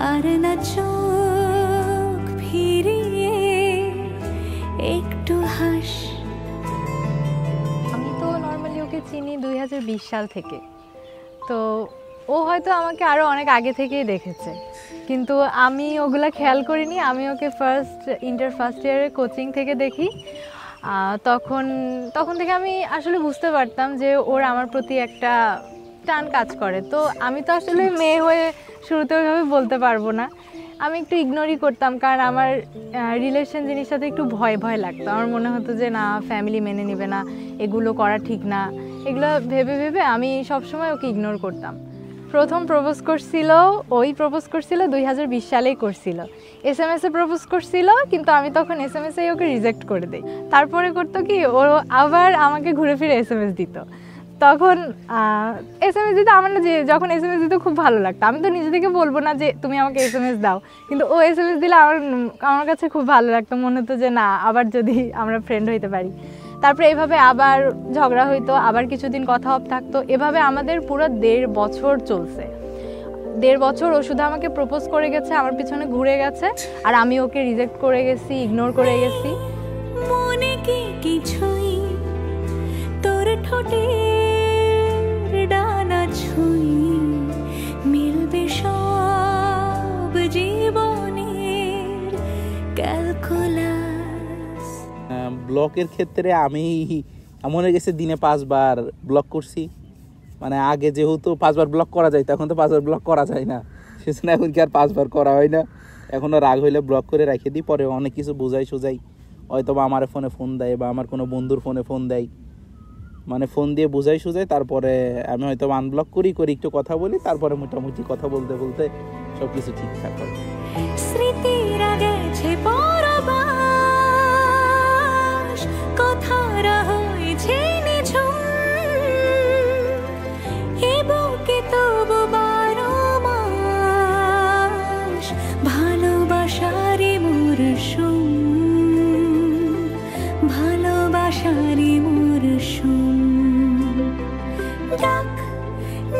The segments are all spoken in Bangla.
আর না চোখ ফিরিয়ে একটু হাস। আমি তো নর্মালি ওকে চিনি 2020 সাল থেকে, তো ও হয়তো আমাকে আরও অনেক আগে থেকেই দেখেছে, কিন্তু আমি ওগুলা খেয়াল করিনি। আমি ওকে ইন্টার ফার্স্ট ইয়ারের কোচিং থেকে দেখি। তখন থেকে আমি আসলে বুঝতে পারতাম যে ওর আমার প্রতি একটা টান কাজ করে। তো আমি তো আসলে মেয়ে হয়ে শুরুতে ওইভাবে বলতে পারবো না, আমি একটু ইগনোরই করতাম, কারণ আমার রিলেশন জিনিসটাতে একটু ভয় ভয় লাগতো। আমার মনে হতো যে না, ফ্যামিলি মেনে নেবে না, এগুলো করা ঠিক না, এগুলো ভেবে ভেবে আমি সবসময় ওকে ইগনোর করতাম। প্রথম প্রপোজ করছিল 2020 সালেই করছিল। SMS-এ প্রপোজ করছিল, কিন্তু আমি তখন SMS-এই ওকে রিজেক্ট করে দিই। তারপরে করতো কি, ও আবার আমাকে ঘুরে ফিরে SMS দিত। তখন SMS দিতে আমার না, যে যখন SMS দিতে খুব ভালো লাগতো। আমি তো নিজে থেকে বলবো না যে তুমি আমাকে SMS দাও, কিন্তু ও SMS দিলে আমার কাছে খুব ভালো লাগতো। মনে হতো যে না, আবার যদি আমরা ফ্রেন্ড হইতে পারি। তারপরে এভাবে আবার ঝগড়া হইতো, আবার কিছুদিন কথা থাকতো। এভাবে আমাদের পুরো 1.5 বছর চলছে। 1.5 বছর ও শুধু আমাকে প্রপোজ করে গেছে, আমার পিছনে ঘুরে গেছে, আর আমি ওকে রিজেক্ট করে গেছি, ইগনোর করে গেছি। মনে কি কিছুই তোর ঠোঁটের ডানা ছুঁই মিলবে সব জীবনের ক্যালকুলাস। ব্লকের ক্ষেত্রে আমি এমন হয়ে গেছে, দিনে 5 বার ব্লক করছি। মানে আগে যেহেতু 5 বার ব্লক করা যায়, তখন তো 5 বার ব্লক করা যায় না, সেজন্য এখন কি আর 5 বার করা হয় না। এখনও রাগ হইলে ব্লক করে রেখে দিই, পরে অনেক কিছু বুঝাই হয়তো বা আমার ফোন দেয় বা আমার কোনো বন্ধুর ফোন দেয়, মানে ফোন দিয়ে বুঝাই তারপরে আমি হয়তো আনব্লক করি একটু কথা বলি, তারপরে মোটামুটি কথা বলতে বলতে সব কিছু ঠিকঠাক হয়। স্মৃতির গেছে পরবাস, কথারা হয়েছে নিঝুম, এ বুকে তবু 12 মাস ভালোবাসারই মরশুম, ভালোবাসারই মরশুম। ডাক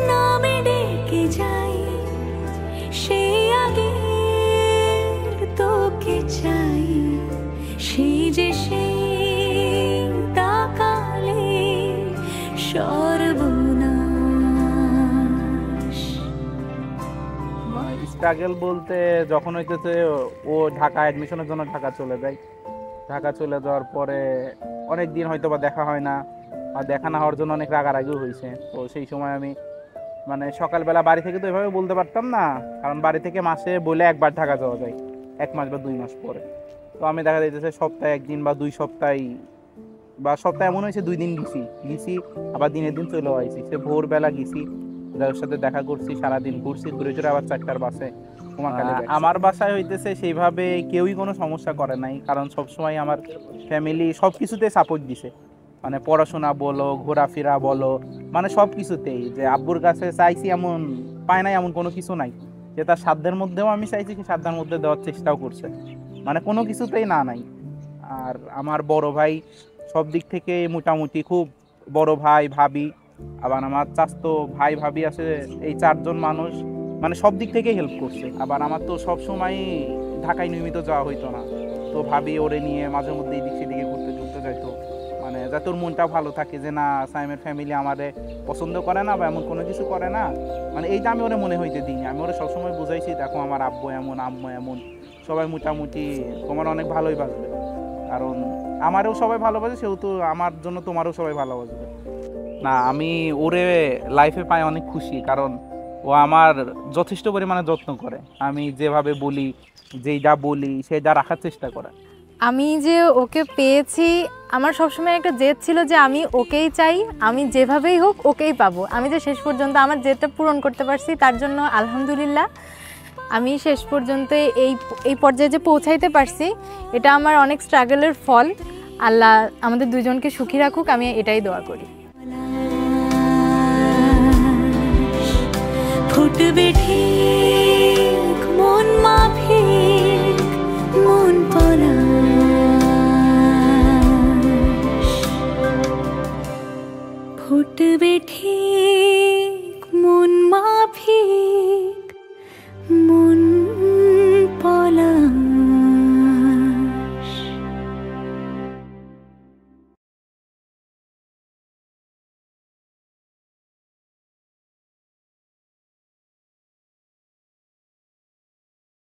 নামে ডেকে যাই, সে আগে তোকে চাই, সেই যে সেই তাকালে সর্বনাশ। স্ট্রাগল বলতে যখন হইতেছে ও ঢাকা অ্যাডমিশনের জন্য ঢাকা চলে যায়, ঢাকা চলে যাওয়ার পরে অনেক দিন হয়তো বা দেখা হয় না, আর দেখা না হওয়ার জন্য অনেক রাগারাগিও হয়েছে। তো সেই সময় আমি মানে সকালবেলা বাড়ি থেকে তো এভাবে বলতে পারতাম না, কারণ বাড়ি থেকে মাসে বলে একবার ঢাকা যাওয়া যায় 1 মাস বা 2 মাস পরে। তো আমি দেখা যাইতেছে সপ্তাহে 1 দিন বা 2 সপ্তাহে বা সপ্তাহে এমন হয়েছে 2 দিন গেছি, আবার দিনের দিন চলেও আইছি। সে ভোরবেলা গেছি, যার সাথে দেখা করছি, সারাদিন ঘুরছি, ঘুরে চুরে আবার 4টার বাসে আমার বাসায় হইতেছে। সেইভাবে কেউই কোনো সমস্যা করে নাই, কারণ সবসময় আমার ফ্যামিলি সব কিছুতে সাপোর্ট দিছে, মানে পড়াশোনা বলো, ঘোরাফেরা বলো, মানে সব কিছুতেই। যে আব্বুর কাছে চাইছি এমন পায় নাই এমন কোনো কিছু নাই, যে তার সাধ্যের মধ্যেও আমি চাইছি, কি সাধ্যের মধ্যে দেওয়ার চেষ্টাও করছে, মানে কোনো কিছুতেই না নাই। আর আমার বড় ভাই সব দিক থেকে মোটামুটি খুব, বড় ভাই ভাবি, আবার আমার চাচাতো ভাই ভাবি আছে, এই 4 জন মানুষ মানে সব দিক থেকে হেল্প করছে। আবার আমার তো সব সময় ঢাকায় নিয়মিত যাওয়া হইতো না, তো ভাবি ওরে নিয়ে মাঝে মধ্যে এদিক সেদিকে ঘুরতে যাইতো, মানে যাতে ওর মনটা ভালো থাকে, যে না সাইমের ফ্যামিলি আমারে পছন্দ করে না বা এমন কোনো কিছু করে না, মানে এইটা আমি ওরে মনে হইতে দিই। আমি ওরে সবসময় বুঝাইছি, দেখো আমার আব্বু এমন, আম্মু এমন, সবাই মোটামুটি তোমার অনেক ভালোই বাসবে, কারণ আমারও সবাই ভালোবাসে, সেহেতু আমার জন্য তোমারও সবাই ভালোবাসবে। না, আমি ওরে লাইফে পাই অনেক খুশি, কারণ ও আমার যথেষ্ট পরিমাণে যত্ন করে। আমি যেভাবে বলি, যেইটা বলি সেটা রাখার চেষ্টা করে। আমি যে ওকে পেয়েছি, আমার সবসময় একটা জেদ ছিল যে আমি ওকেই চাই, আমি যেভাবেই হোক ওকেই পাবো। আমি যে শেষ পর্যন্ত আমার জেদটা পূরণ করতে পারছি, তার জন্য আলহামদুলিল্লাহ। আমি শেষ পর্যন্ত এই পর্যায়ে যে পৌঁছাইতে পারছি, এটা আমার অনেক স্ট্রাগলের ফল। আল্লাহ আমাদের দুজনকে সুখী রাখুক, আমি এটাই দোয়া করি। ফুটবে ঠিক মন মাফিক মন পলাশ, ফুটবে ঠিক